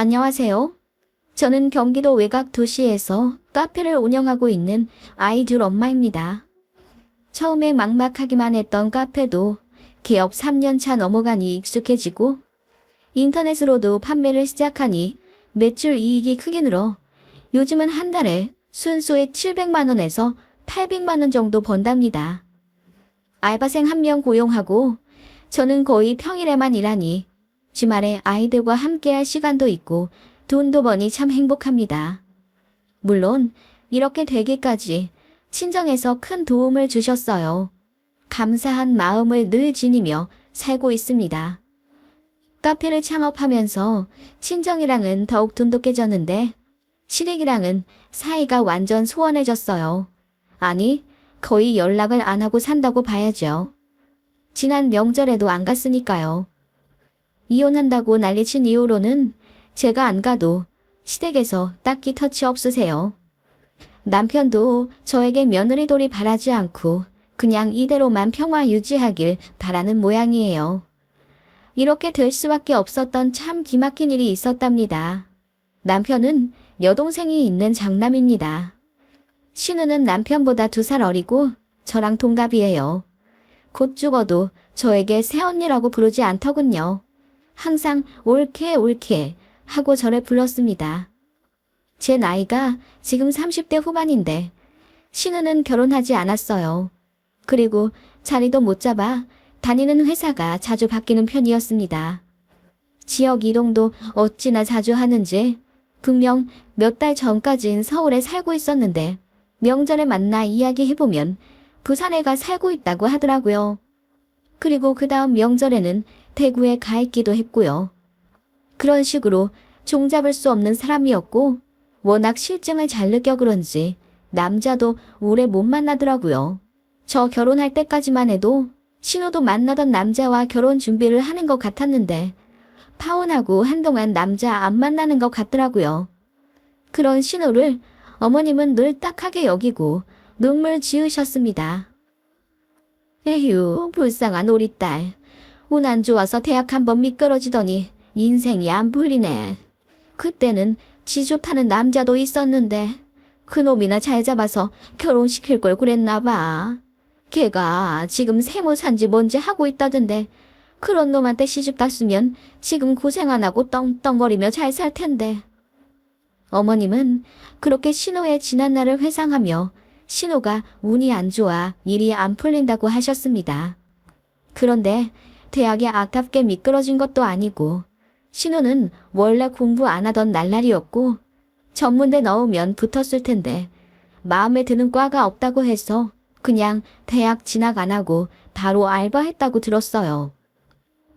안녕하세요. 저는 경기도 외곽 도시에서 카페를 운영하고 있는 아이들 엄마입니다. 처음에 막막하기만 했던 카페도 개업 3년 차 넘어가니 익숙해지고 인터넷으로도 판매를 시작하니 매출 이익이 크게 늘어 요즘은 한 달에 순수익 700만 원에서 800만 원 정도 번답니다. 알바생 1명 고용하고 저는 거의 평일에만 일하니 주말에 아이들과 함께할 시간도 있고 돈도 버니 참 행복합니다. 물론 이렇게 되기까지 친정에서 큰 도움을 주셨어요. 감사한 마음을 늘 지니며 살고 있습니다. 카페를 창업하면서 친정이랑은 더욱 돈독해졌는데 시댁이랑은 사이가 완전 소원해졌어요. 아니, 거의 연락을 안 하고 산다고 봐야죠. 지난 명절에도 안 갔으니까요. 이혼한다고 난리친 이후로는 제가 안 가도 시댁에서 딱히 터치 없으세요. 남편도 저에게 며느리돌이 바라지 않고 그냥 이대로만 평화 유지하길 바라는 모양이에요. 이렇게 될 수밖에 없었던 참 기막힌 일이 있었답니다. 남편은 여동생이 있는 장남입니다. 신우는 남편보다 2살 어리고 저랑 동갑이에요. 곧 죽어도 저에게 새언니라고 부르지 않더군요. 항상 옳게 하고 저를 불렀습니다. 제 나이가 지금 30대 후반인데 신우는 결혼하지 않았어요. 그리고 자리도 못 잡아 다니는 회사가 자주 바뀌는 편이었습니다. 지역 이동도 어찌나 자주 하는지 분명 몇 달 전까진 서울에 살고 있었는데 명절에 만나 이야기해보면 부산에 가 살고 있다고 하더라고요. 그리고 그 다음 명절에는 대구에 가 있기도 했고요. 그런 식으로 종잡을 수 없는 사람이었고 워낙 실증을 잘 느껴 그런지 남자도 오래 못 만나더라고요. 저 결혼할 때까지만 해도 신우도 만나던 남자와 결혼 준비를 하는 것 같았는데 파혼하고 한동안 남자 안 만나는 것 같더라고요. 그런 신우를 어머님은 늘 딱하게 여기고 눈물 지으셨습니다. 에휴, 불쌍한 우리 딸. 운 안 좋아서 대학 한번 미끄러지더니 인생이 안 풀리네. 그때는 지 좋다는 남자도 있었는데 그놈이나 잘 잡아서 결혼시킬 걸 그랬나 봐. 걔가 지금 세무사인지 뭔지 하고 있다던데 그런 놈한테 시집 갔으면 지금 고생 안 하고 떵떵거리며 잘 살 텐데. 어머님은 그렇게 신우의 지난 날을 회상하며 신우가 운이 안 좋아 일이 안 풀린다고 하셨습니다. 그런데 대학이 아깝게 미끄러진 것도 아니고 신우는 원래 공부 안 하던 날라리였고 전문대 넣으면 붙었을 텐데 마음에 드는 과가 없다고 해서 그냥 대학 진학 안 하고 바로 알바했다고 들었어요.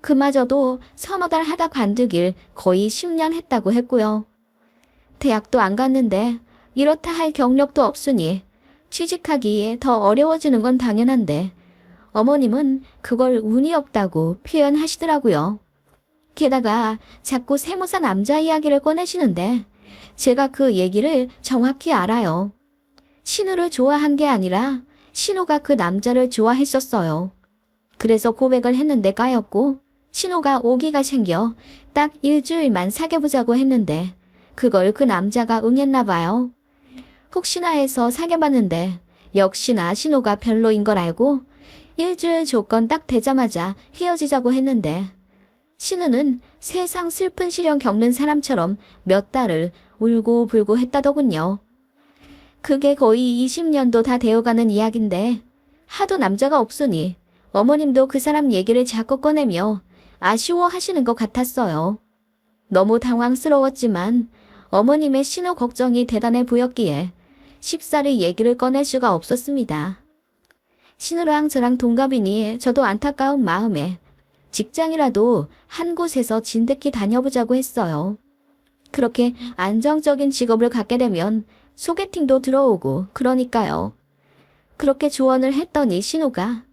그마저도 서너 달 하다 관두길 거의 10년 했다고 했고요. 대학도 안 갔는데 이렇다 할 경력도 없으니 취직하기에 더 어려워지는 건 당연한데 어머님은 그걸 운이 없다고 표현하시더라고요. 게다가 자꾸 세무사 남자 이야기를 꺼내시는데 제가 그 얘기를 정확히 알아요. 신우를 좋아한 게 아니라 신우가 그 남자를 좋아했었어요. 그래서 고백을 했는데 까였고 신우가 오기가 생겨 딱 일주일만 사귀어보자고 했는데 그걸 그 남자가 응했나 봐요. 혹시나 해서 사귀어봤는데 역시나 신우가 별로인 걸 알고 일주일 조건 딱 되자마자 헤어지자고 했는데 신우는 세상 슬픈 시련 겪는 사람처럼 몇 달을 울고불고 했다더군요. 그게 거의 20년도 다 되어가는 이야기인데 하도 남자가 없으니 어머님도 그 사람 얘기를 자꾸 꺼내며 아쉬워하시는 것 같았어요. 너무 당황스러웠지만 어머님의 신우 걱정이 대단해 보였기에 쉽사리 얘기를 꺼낼 수가 없었습니다. 신우랑 저랑 동갑이니 저도 안타까운 마음에 직장이라도 한 곳에서 진득히 다녀보자고 했어요. 그렇게 안정적인 직업을 갖게 되면 소개팅도 들어오고 그러니까요. 그렇게 조언을 했더니 신우가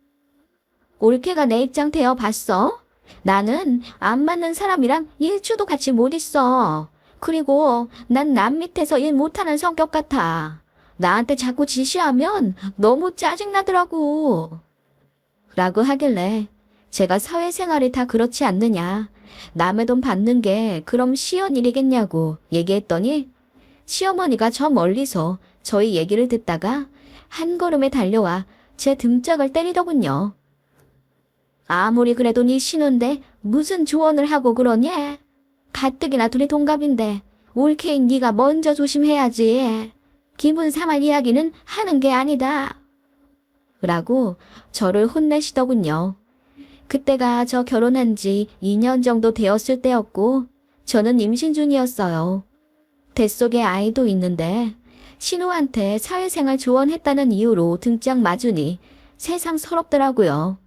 올케가 내 입장 되어 봤어? 나는 안 맞는 사람이랑 일주도 같이 못 있어. 그리고 난 남 밑에서 일 못하는 성격 같아. 나한테 자꾸 지시하면 너무 짜증나더라고. 라고 하길래 제가 사회생활이 다 그렇지 않느냐. 남의 돈 받는 게 그럼 시연 일이겠냐고 얘기했더니 시어머니가 저 멀리서 저희 얘기를 듣다가 한 걸음에 달려와 제 등짝을 때리더군요. 아무리 그래도 네 신우인데 무슨 조언을 하고 그러니? 가뜩이나 둘이 동갑인데 올케인 네가 먼저 조심해야지. 기분 상할 이야기는 하는 게 아니다. 라고 저를 혼내시더군요. 그때가 저 결혼한 지 2년 정도 되었을 때였고 저는 임신 중이었어요. 뱃속에 아이도 있는데 신우한테 사회생활 조언했다는 이유로 등짝 맞으니 세상 서럽더라고요.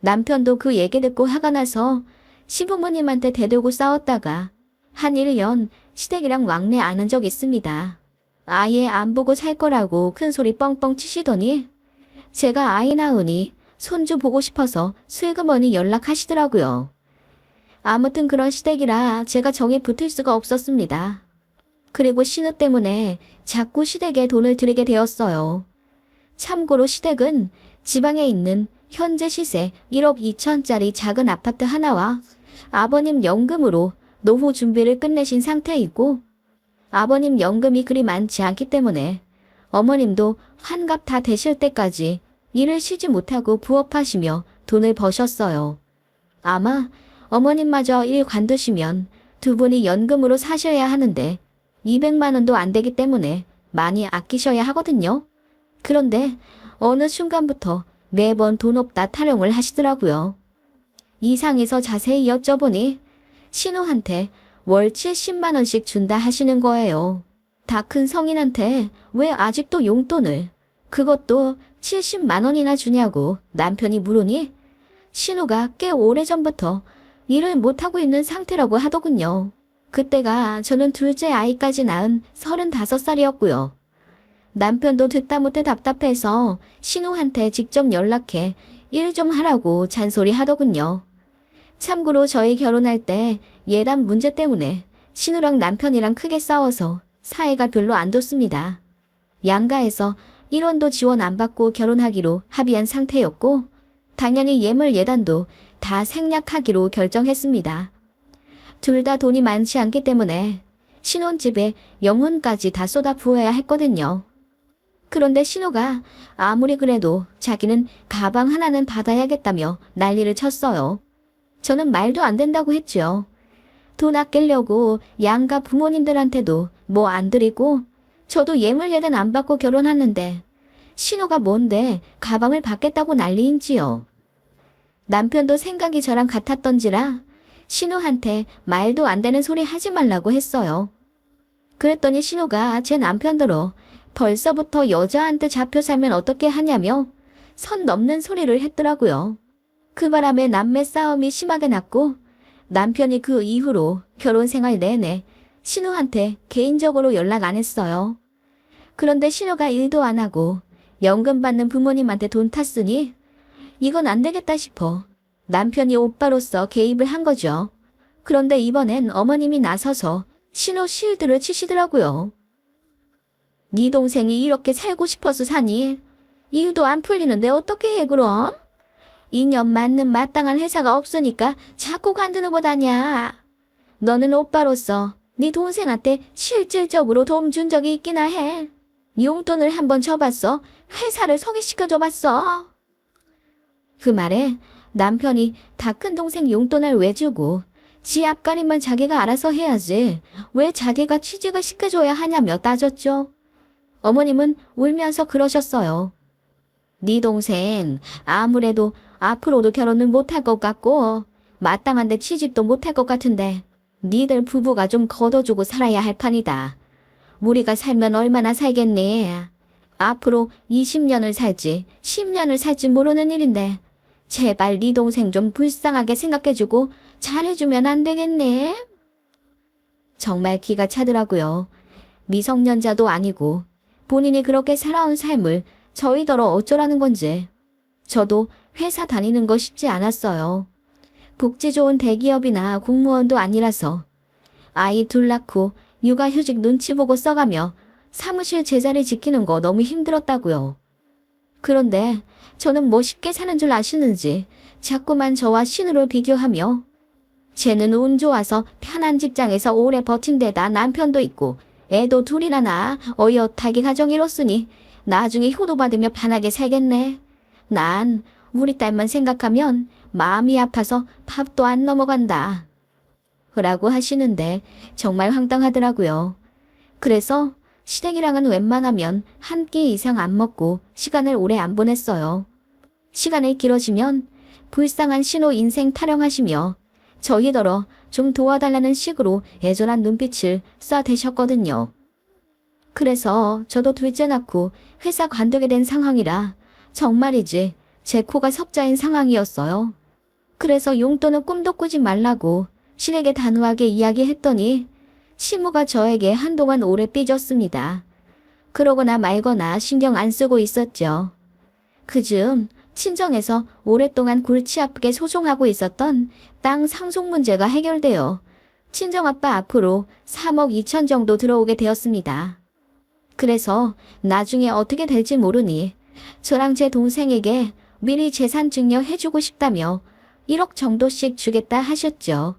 남편도 그 얘기 듣고 화가 나서 시부모님한테 대들고 싸웠다가 한 1년 시댁이랑 왕래 안 한 적 있습니다. 아예 안 보고 살 거라고 큰 소리 뻥뻥 치시더니 제가 아이 낳으니 손주 보고 싶어서 슬그머니 연락하시더라고요. 아무튼 그런 시댁이라 제가 정에 붙을 수가 없었습니다. 그리고 신우 때문에 자꾸 시댁에 돈을 들이게 되었어요. 참고로 시댁은 지방에 있는 현재 시세 1억 2천짜리 작은 아파트 하나와 아버님 연금으로 노후 준비를 끝내신 상태이고 아버님 연금이 그리 많지 않기 때문에 어머님도 환갑 다 되실 때까지 일을 쉬지 못하고 부업하시며 돈을 버셨어요. 아마 어머님마저 일 관두시면 두 분이 연금으로 사셔야 하는데 200만 원도 안 되기 때문에 많이 아끼셔야 하거든요. 그런데 어느 순간부터 매번 돈 없다 타령을 하시더라고요. 이상해서 자세히 여쭤보니 신우한테 월 70만 원씩 준다 하시는 거예요. 다 큰 성인한테 왜 아직도 용돈을, 그것도 70만 원이나 주냐고 남편이 물으니 신우가 꽤 오래전부터 일을 못하고 있는 상태라고 하더군요. 그때가 저는 둘째 아이까지 낳은 35살이었고요. 남편도 듣다 못해 답답해서 신우한테 직접 연락해 일 좀 하라고 잔소리 하더군요. 참고로 저희 결혼할 때 예단 문제 때문에 신우랑 남편이랑 크게 싸워서 사이가 별로 안 좋습니다. 양가에서 1원도 지원 안 받고 결혼하기로 합의한 상태였고 당연히 예물 예단도 다 생략하기로 결정했습니다. 둘 다 돈이 많지 않기 때문에 신혼집에 영혼까지 다 쏟아 부어야 했거든요. 그런데 신우가 아무리 그래도 자기는 가방 하나는 받아야겠다며 난리를 쳤어요. 저는 말도 안 된다고 했죠. 돈 아끼려고 양가 부모님들한테도 뭐 안 드리고 저도 예물 예단 안 받고 결혼하는데 신우가 뭔데 가방을 받겠다고 난리인지요. 남편도 생각이 저랑 같았던지라 신우한테 말도 안 되는 소리 하지 말라고 했어요. 그랬더니 신우가 제 남편더러 벌써부터 여자한테 잡혀 살면 어떻게 하냐며 선 넘는 소리를 했더라고요. 그 바람에 남매 싸움이 심하게 났고 남편이 그 이후로 결혼 생활 내내 신우한테 개인적으로 연락 안 했어요. 그런데 신우가 일도 안 하고 연금 받는 부모님한테 돈 탔으니 이건 안 되겠다 싶어 남편이 오빠로서 개입을 한 거죠. 그런데 이번엔 어머님이 나서서 신우 실드를 치시더라고요. 네 동생이 이렇게 살고 싶어서 사니? 일도 안 풀리는데 어떻게 해 그럼? 2년 맞는 마땅한 회사가 없으니까 자꾸 관두는 거다냐. 너는 오빠로서 네 동생한테 실질적으로 도움 준 적이 있기나 해. 용돈을 한번 줘봤어? 회사를 소개시켜줘봤어? 그 말에 남편이 다 큰 동생 용돈을 왜 주고 지 앞가림만 자기가 알아서 해야지 왜 자기가 취직을 시켜줘야 하냐며 따졌죠. 어머님은 울면서 그러셨어요. 네 동생 아무래도 앞으로도 결혼은 못할 것 같고 마땅한데 취직도 못할 것 같은데 니들 부부가 좀 걷어주고 살아야 할 판이다. 우리가 살면 얼마나 살겠니? 앞으로 20년을 살지 10년을 살지 모르는 일인데 제발 네 동생 좀 불쌍하게 생각해주고 잘해주면 안 되겠니? 정말 기가 차더라고요. 미성년자도 아니고 본인이 그렇게 살아온 삶을 저희더러 어쩌라는 건지. 저도 회사 다니는 거 쉽지 않았어요. 복지 좋은 대기업이나 공무원도 아니라서 아이 둘 낳고 육아휴직 눈치 보고 써가며 사무실 제자리 지키는 거 너무 힘들었다고요. 그런데 저는 뭐 쉽게 사는 줄 아시는지 자꾸만 저와 신우를 비교하며 쟤는 운 좋아서 편한 직장에서 오래 버틴 데다 남편도 있고 애도 둘이나 낳아 어엿하게 가정 이뤘으니 나중에 효도받으며 편하게 살겠네. 난 우리 딸만 생각하면 마음이 아파서 밥도 안 넘어간다. 라고 하시는데 정말 황당하더라고요. 그래서 시댁이랑은 웬만하면 한 끼 이상 안 먹고 시간을 오래 안 보냈어요. 시간이 길어지면 불쌍한 신호 인생 타령하시며 저희더러 좀 도와달라는 식으로 애절한 눈빛을 쏴대셨거든요. 그래서 저도 둘째 낳고 회사 관두게 된 상황이라 정말이지 제 코가 석자인 상황이었어요. 그래서 용돈은 꿈도 꾸지 말라고 신에게 단호하게 이야기했더니 시무가 저에게 한동안 오래 삐졌습니다. 그러거나 말거나 신경 안 쓰고 있었죠. 그중 친정에서 오랫동안 골치 아프게 소송하고 있었던 땅 상속 문제가 해결되어 친정아빠 앞으로 3억 2천 정도 들어오게 되었습니다. 그래서 나중에 어떻게 될지 모르니 저랑 제 동생에게 미리 재산 증여해주고 싶다며 1억 정도씩 주겠다 하셨죠.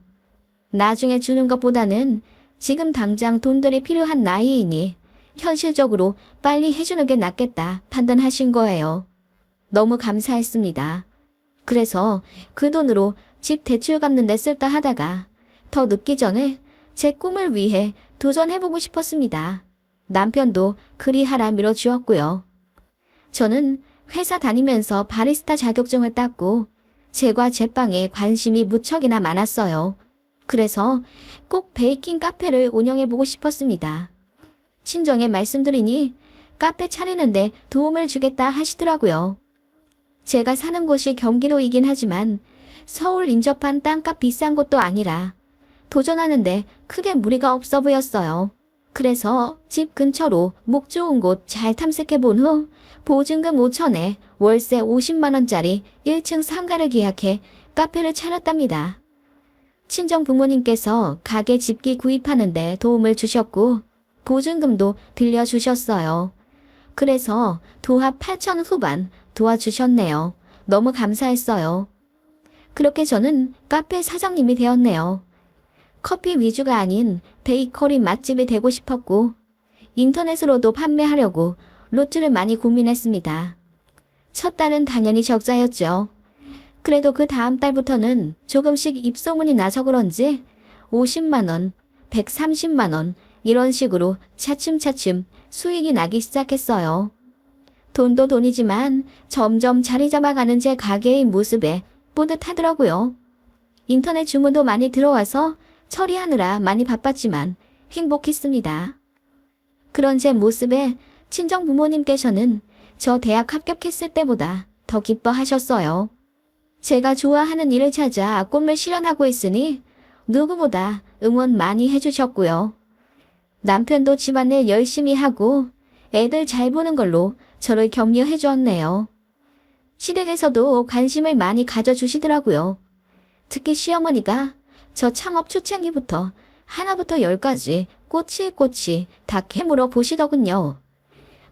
나중에 주는 것보다는 지금 당장 돈들이 필요한 나이이니 현실적으로 빨리 해주는 게 낫겠다 판단하신 거예요. 너무 감사했습니다. 그래서 그 돈으로 집 대출 갚는 데 쓸까 하다가 더 늦기 전에 제 꿈을 위해 도전해보고 싶었습니다. 남편도 그리하라 밀어주었고요. 저는 회사 다니면서 바리스타 자격증을 땄고 제과 제빵에 관심이 무척이나 많았어요. 그래서 꼭 베이킹 카페를 운영해보고 싶었습니다. 친정에 말씀드리니 카페 차리는데 도움을 주겠다 하시더라고요. 제가 사는 곳이 경기도이긴 하지만 서울 인접한 땅값 비싼 곳도 아니라 도전하는데 크게 무리가 없어 보였어요. 그래서 집 근처로 목 좋은 곳 잘 탐색해본 후 보증금 5천에 월세 50만 원짜리 1층 상가를 계약해 카페를 차렸답니다. 친정 부모님께서 가게 집기 구입하는데 도움을 주셨고 보증금도 빌려주셨어요. 그래서 도합 8천 후반 도와주셨네요. 너무 감사했어요. 그렇게 저는 카페 사장님이 되었네요. 커피 위주가 아닌 베이커리 맛집이 되고 싶었고 인터넷으로도 판매하려고 루트를 많이 고민했습니다. 첫 달은 당연히 적자였죠. 그래도 그 다음 달부터는 조금씩 입소문이 나서 그런지 50만 원, 130만 원 이런 식으로 차츰차츰 수익이 나기 시작했어요. 돈도 돈이지만 점점 자리 잡아가는 제 가게의 모습에 뿌듯하더라고요. 인터넷 주문도 많이 들어와서 처리하느라 많이 바빴지만 행복했습니다. 그런 제 모습에 친정 부모님께서는 저 대학 합격했을 때보다 더 기뻐하셨어요. 제가 좋아하는 일을 찾아 꿈을 실현하고 있으니 누구보다 응원 많이 해주셨고요. 남편도 집안일 열심히 하고 애들 잘 보는 걸로 저를 격려해 주었네요. 시댁에서도 관심을 많이 가져주시더라고요. 특히 시어머니가 저 창업 초창기부터 하나부터 열까지 꼬치꼬치 다 캐물어 보시더군요.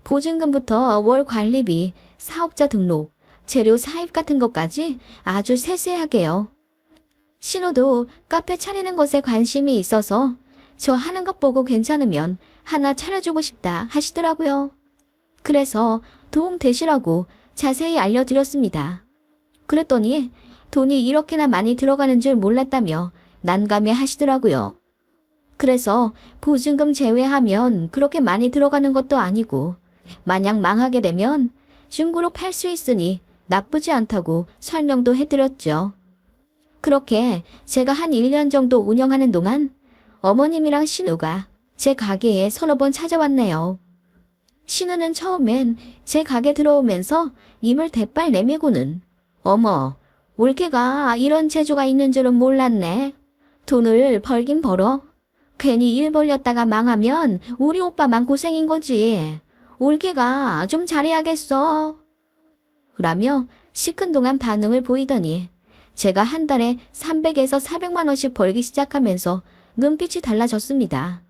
보증금부터 월 관리비, 사업자 등록, 재료 사입 같은 것까지 아주 세세하게요. 신우도 카페 차리는 것에 관심이 있어서 저 하는 것 보고 괜찮으면 하나 차려주고 싶다 하시더라고요. 그래서 도움 되시라고 자세히 알려드렸습니다. 그랬더니 돈이 이렇게나 많이 들어가는 줄 몰랐다며 난감해 하시더라고요. 그래서 보증금 제외하면 그렇게 많이 들어가는 것도 아니고 만약 망하게 되면 중고로 팔 수 있으니 나쁘지 않다고 설명도 해드렸죠. 그렇게 제가 한 1년 정도 운영하는 동안 어머님이랑 신우가 제 가게에 서너 번 찾아왔네요. 신우는 처음엔 제 가게 들어오면서 입을 대빨 내밀고는 어머, 올케가 이런 재주가 있는 줄은 몰랐네. 돈을 벌긴 벌어. 괜히 일 벌렸다가 망하면 우리 오빠만 고생인 거지. 올케가 좀 잘해야겠어. 라며 시큰둥한 반응을 보이더니 제가 한 달에 300에서 400만 원씩 벌기 시작하면서 눈빛이 달라졌습니다.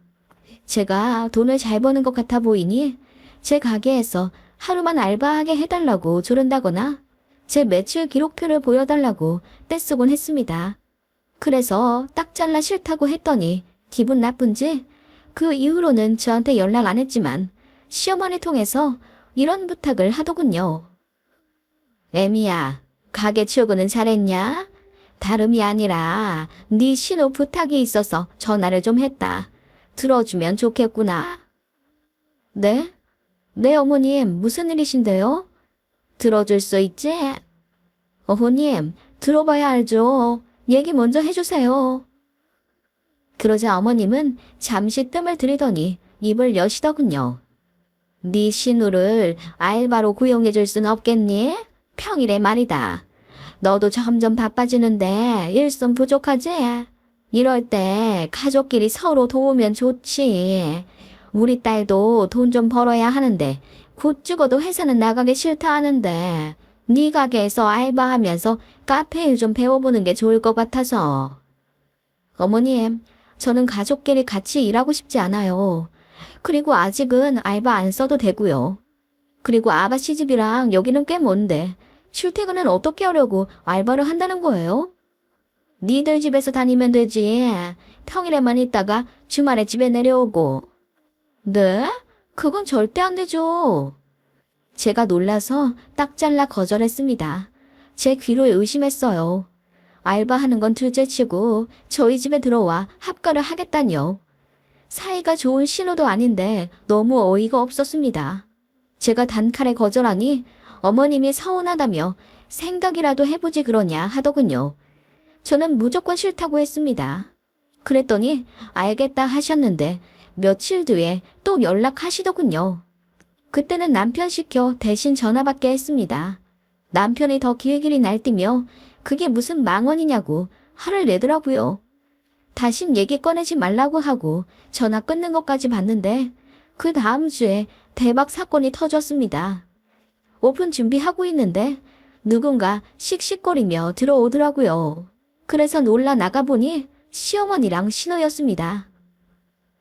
제가 돈을 잘 버는 것 같아 보이니 제 가게에서 하루만 알바하게 해달라고 조른다거나 제 매출 기록표를 보여달라고 떼쓰곤 했습니다. 그래서 딱 잘라 싫다고 했더니 기분 나쁜지 그 이후로는 저한테 연락 안 했지만 시어머니 통해서 이런 부탁을 하더군요. 애미야, 가게 출근은 잘했냐? 다름이 아니라 네 신호 부탁이 있어서 전화를 좀 했다. 들어주면 좋겠구나. 네? 네, 어머님, 무슨 일이신데요? 들어줄 수 있지? 어머님, 들어봐야 알죠. 얘기 먼저 해주세요. 그러자 어머님은 잠시 뜸을 들이더니 입을 여시더군요. 네 신우를 알바로 고용해줄 순 없겠니? 평일에 말이다. 너도 점점 바빠지는데 일손 부족하지? 이럴 때 가족끼리 서로 도우면 좋지. 우리 딸도 돈 좀 벌어야 하는데 곧 죽어도 회사는 나가기 싫다 하는데 네 가게에서 알바하면서 카페 일 좀 배워보는 게 좋을 것 같아서. 어머님, 저는 가족끼리 같이 일하고 싶지 않아요. 그리고 아직은 알바 안 써도 되고요. 그리고 아가씨 집이랑 여기는 꽤 먼데 출퇴근은 어떻게 하려고 알바를 한다는 거예요? 니들 집에서 다니면 되지. 평일에만 있다가 주말에 집에 내려오고. 네? 그건 절대 안 되죠. 제가 놀라서 딱 잘라 거절했습니다. 제 귀를 의심했어요. 알바하는 건 둘째치고 저희 집에 들어와 합가를 하겠다니요. 사이가 좋은 신호도 아닌데 너무 어이가 없었습니다. 제가 단칼에 거절하니 어머님이 서운하다며 생각이라도 해보지 그러냐 하더군요. 저는 무조건 싫다고 했습니다. 그랬더니 알겠다 하셨는데 며칠 뒤에 또 연락하시더군요. 그때는 남편 시켜 대신 전화 받게 했습니다. 남편이 더 길길이 날뛰며 그게 무슨 망언이냐고 화를 내더라고요. 다신 얘기 꺼내지 말라고 하고 전화 끊는 것까지 봤는데 그 다음 주에 대박 사건이 터졌습니다. 오픈 준비하고 있는데 누군가 씩씩거리며 들어오더라고요. 그래서 놀라 나가보니 시어머니랑 신우였습니다.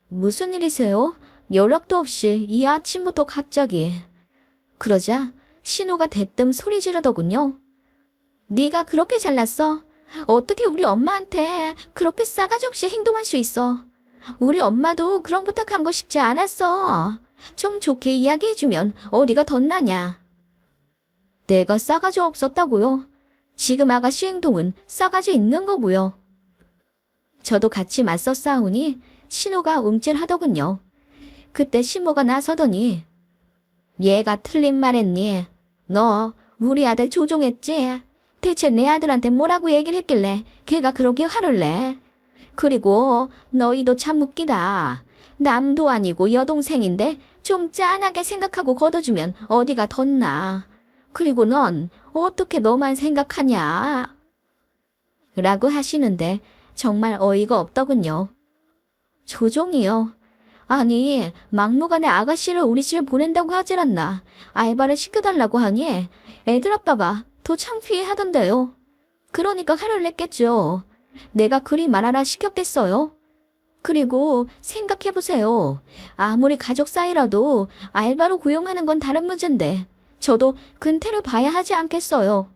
무슨 일이세요? 연락도 없이 이 아침부터 갑자기. 그러자 신우가 대뜸 소리 지르더군요. 네가 그렇게 잘났어? 어떻게 우리 엄마한테 그렇게 싸가지 없이 행동할 수 있어? 우리 엄마도 그런 부탁한 거 쉽지 않았어. 좀 좋게 이야기해주면 어디가 덧나냐. 내가 싸가지 없었다고요? 지금 아가씨 행동은 싸가지 있는 거고요. 저도 같이 맞서 싸우니 신우가 움찔하더군요. 그때 신모가 나서더니 얘가 틀린 말 했니? 너 우리 아들 조종했지? 대체 내 아들한테 뭐라고 얘기를 했길래 걔가 그러게 화를 내? 그리고 너희도 참 웃기다. 남도 아니고 여동생인데 좀 짠하게 생각하고 걷어주면 어디가 덧나. 그리고 넌 어떻게 너만 생각하냐? 라고 하시는데 정말 어이가 없더군요. 조종이요? 아니, 막무가내 아가씨를 우리 집에 보낸다고 하질 않나. 알바를 시켜달라고 하니 애들 아빠가 더 창피해 하던데요. 그러니까 화를 냈겠죠. 내가 그리 말하라 시켰겠어요? 그리고 생각해보세요. 아무리 가족 사이라도 알바로 고용하는 건 다른 문제인데 저도 근태를 봐야 하지 않겠어요.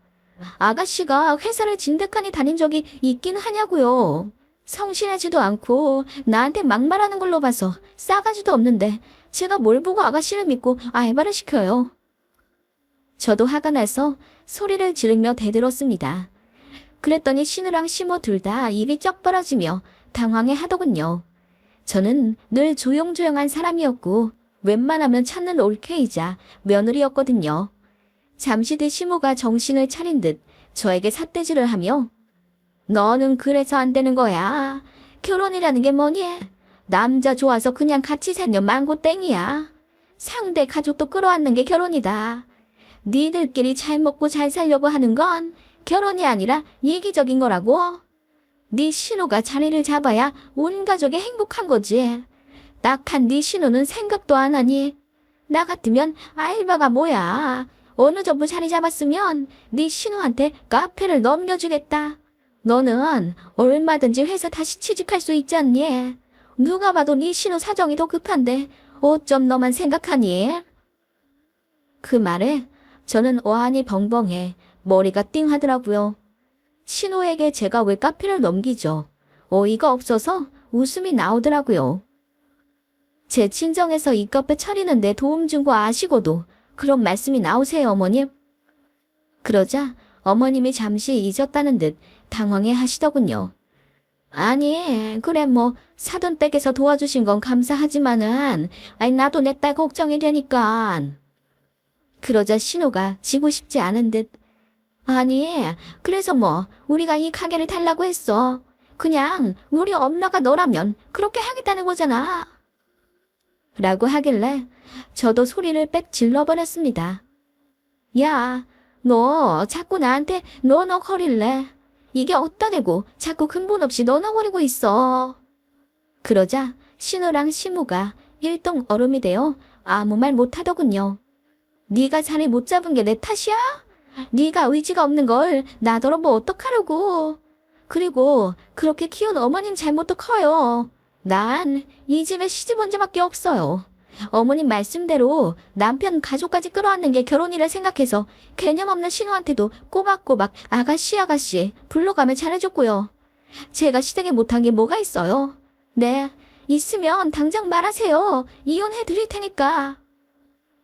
아가씨가 회사를 진득하니 다닌 적이 있긴 하냐고요. 성실하지도 않고 나한테 막말하는 걸로 봐서 싸가지도 없는데 제가 뭘 보고 아가씨를 믿고 알바를 시켜요. 저도 화가 나서 소리를 지르며 대들었습니다. 그랬더니 신우랑 시모 둘 다 입이 쩍 벌어지며 당황해 하더군요. 저는 늘 조용조용한 사람이었고 웬만하면 찾는 올케이자 며느리였거든요. 잠시 뒤 시모가 정신을 차린 듯 저에게 삿대질을 하며 너는 그래서 안 되는 거야. 결혼이라는 게 뭐니? 남자 좋아서 그냥 같이 살면 망고땡이야. 상대 가족도 끌어안는 게 결혼이다. 니들끼리 잘 먹고 잘 살려고 하는 건 결혼이 아니라 이기적인 거라고. 네 신우가 자리를 잡아야 온 가족이 행복한 거지. 딱한 네 신우는 생각도 안 하니. 나 같으면 알바가 뭐야. 어느 정도 자리 잡았으면 네 신우한테 카페를 넘겨주겠다. 너는 얼마든지 회사 다시 취직할 수 있지 않니? 누가 봐도 네 신우 사정이 더 급한데 어쩜 너만 생각하니? 그 말에 저는 어안이 벙벙해 머리가 띵하더라고요. 신호에게 제가 왜 카페를 넘기죠? 어이가 없어서 웃음이 나오더라고요. 제 친정에서 이 카페 차리는데 도움 준 거 아시고도 그런 말씀이 나오세요, 어머님? 그러자 어머님이 잠시 잊었다는 듯 당황해 하시더군요. 아니, 그래 뭐 사돈 댁에서 도와주신 건 감사하지만은 나도 내 딸 걱정이 되니까. 그러자 신호가 지고 싶지 않은 듯 아니, 그래서 뭐 우리가 이 가게를 달라고 했어. 그냥 우리 엄마가 너라면 그렇게 하겠다는 거잖아. 라고 하길래 저도 소리를 빽 질러버렸습니다. 야, 너 자꾸 나한테 너거릴래. 이게 어디다 대고 자꾸 근본 없이 너거리고 있어. 그러자 신우랑 시무가 일동 얼음이 되어 아무 말 못하더군요. 네가 자리 못 잡은 게 내 탓이야? 네가 의지가 없는 걸 나더러 뭐 어떡하려고. 그리고 그렇게 키운 어머님 잘못도 커요. 난 이 집에 시집 온 지밖에 없어요. 어머님 말씀대로 남편 가족까지 끌어안는 게 결혼이라 생각해서 개념 없는 신우한테도 꼬박꼬박 아가씨 불러가며 잘해줬고요. 제가 시댁에 못한 게 뭐가 있어요? 네, 있으면 당장 말하세요. 이혼해 드릴 테니까.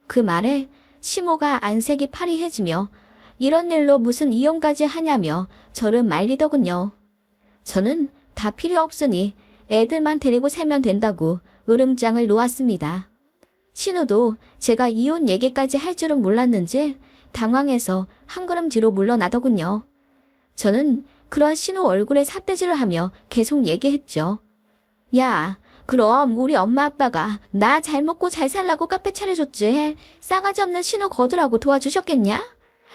그 말에 시모가 안색이 파리해지며 이런 일로 무슨 이혼까지 하냐며 저를 말리더군요. 저는 다 필요 없으니 애들만 데리고 살면 된다고 으름장을 놓았습니다. 신우도 제가 이혼 얘기까지 할 줄은 몰랐는지 당황해서 한 걸음 뒤로 물러나더군요. 저는 그런 신우 얼굴에 삿대질을 하며 계속 얘기했죠. 야, 그럼 우리 엄마 아빠가 나 잘 먹고 잘 살라고 카페 차려줬지. 싸가지 없는 신우 거두라고 도와주셨겠냐?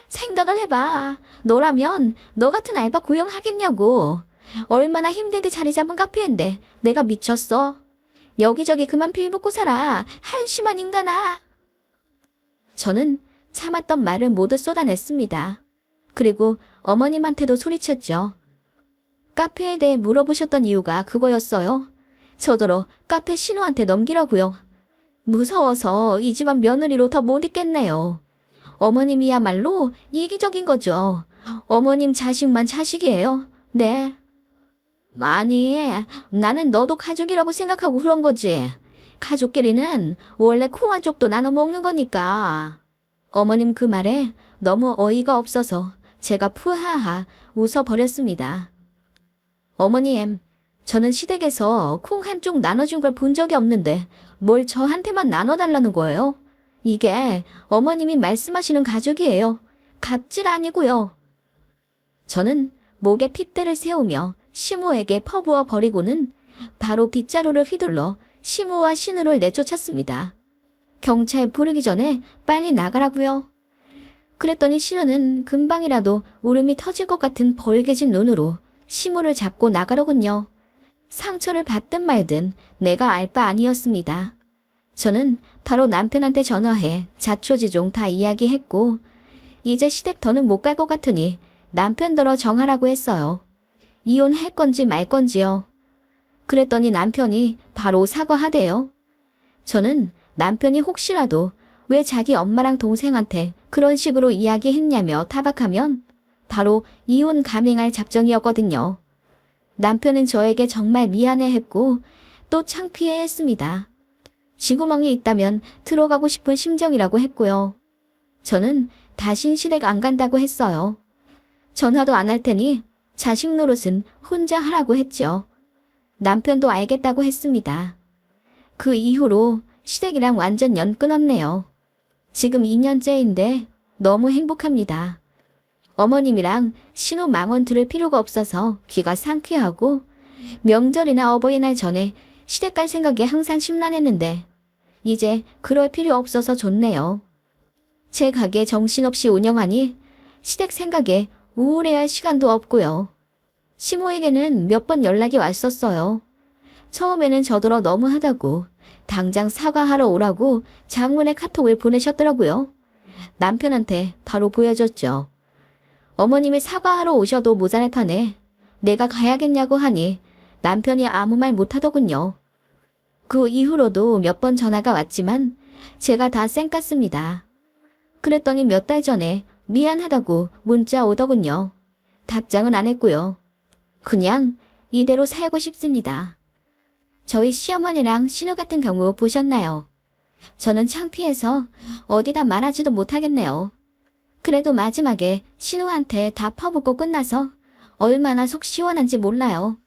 생각을 해봐. 너라면 너 같은 알바 고용하겠냐고. 얼마나 힘들게 자리 잡은 카페인데 내가 미쳤어. 여기저기 그만 빌붙고 살아. 한심한 인간아. 저는 참았던 말을 모두 쏟아냈습니다. 그리고 어머님한테도 소리쳤죠. 카페에 대해 물어보셨던 이유가 그거였어요. 저더러 카페 신우한테 넘기라고요. 무서워서 이 집안 며느리로 더 못 있겠네요. 어머님이야말로 이기적인 거죠. 어머님 자식만 자식이에요. 네. 아니, 나는 너도 가족이라고 생각하고 그런 거지. 가족끼리는 원래 콩 한 쪽도 나눠 먹는 거니까. 어머님 그 말에 너무 어이가 없어서 제가 푸하하 웃어버렸습니다. 어머님, 저는 시댁에서 콩 한쪽 나눠준 걸 본 적이 없는데 뭘 저한테만 나눠달라는 거예요? 이게 어머님이 말씀하시는 가족이에요. 갑질 아니고요. 저는 목에 핏대를 세우며 시모에게 퍼부어 버리고는 바로 빗자루를 휘둘러 시모와 신우를 내쫓았습니다. 경찰 부르기 전에 빨리 나가라고요. 그랬더니 신우는 금방이라도 울음이 터질 것 같은 벌개진 눈으로 시모를 잡고 나가더군요. 상처를 받든 말든 내가 알 바 아니었습니다. 저는 바로 남편한테 전화해 자초지종 다 이야기했고 이제 시댁 더는 못 갈 것 같으니 남편더러 정하라고 했어요. 이혼할 건지 말 건지요. 그랬더니 남편이 바로 사과하대요. 저는 남편이 혹시라도 왜 자기 엄마랑 동생한테 그런 식으로 이야기했냐며 타박하면 바로 이혼 감행할 작정이었거든요. 남편은 저에게 정말 미안해했고 또 창피해했습니다. 쥐구멍이 있다면 들어가고 싶은 심정이라고 했고요. 저는 다신 시댁 안 간다고 했어요. 전화도 안 할 테니 자식 노릇은 혼자 하라고 했죠. 남편도 알겠다고 했습니다. 그 이후로 시댁이랑 완전 연 끊었네요. 지금 2년째인데 너무 행복합니다. 어머님이랑 신우 망원 들을 필요가 없어서 귀가 상쾌하고 명절이나 어버이날 전에 시댁 갈 생각에 항상 심란했는데 이제 그럴 필요 없어서 좋네요. 제 가게 정신없이 운영하니 시댁 생각에 우울해할 시간도 없고요. 시모에게는 몇 번 연락이 왔었어요. 처음에는 저더러 너무하다고 당장 사과하러 오라고 장문의 카톡을 보내셨더라고요. 남편한테 바로 보여줬죠. 어머님이 사과하러 오셔도 모자랄 판에 내가 가야겠냐고 하니 남편이 아무 말 못하더군요. 그 이후로도 몇 번 전화가 왔지만 제가 다 쌩깠습니다. 그랬더니 몇 달 전에 미안하다고 문자 오더군요. 답장은 안 했고요. 그냥 이대로 살고 싶습니다. 저희 시어머니랑 신우 같은 경우 보셨나요? 저는 창피해서 어디다 말하지도 못하겠네요. 그래도 마지막에 신우한테 다 퍼붓고 끝나서 얼마나 속 시원한지 몰라요.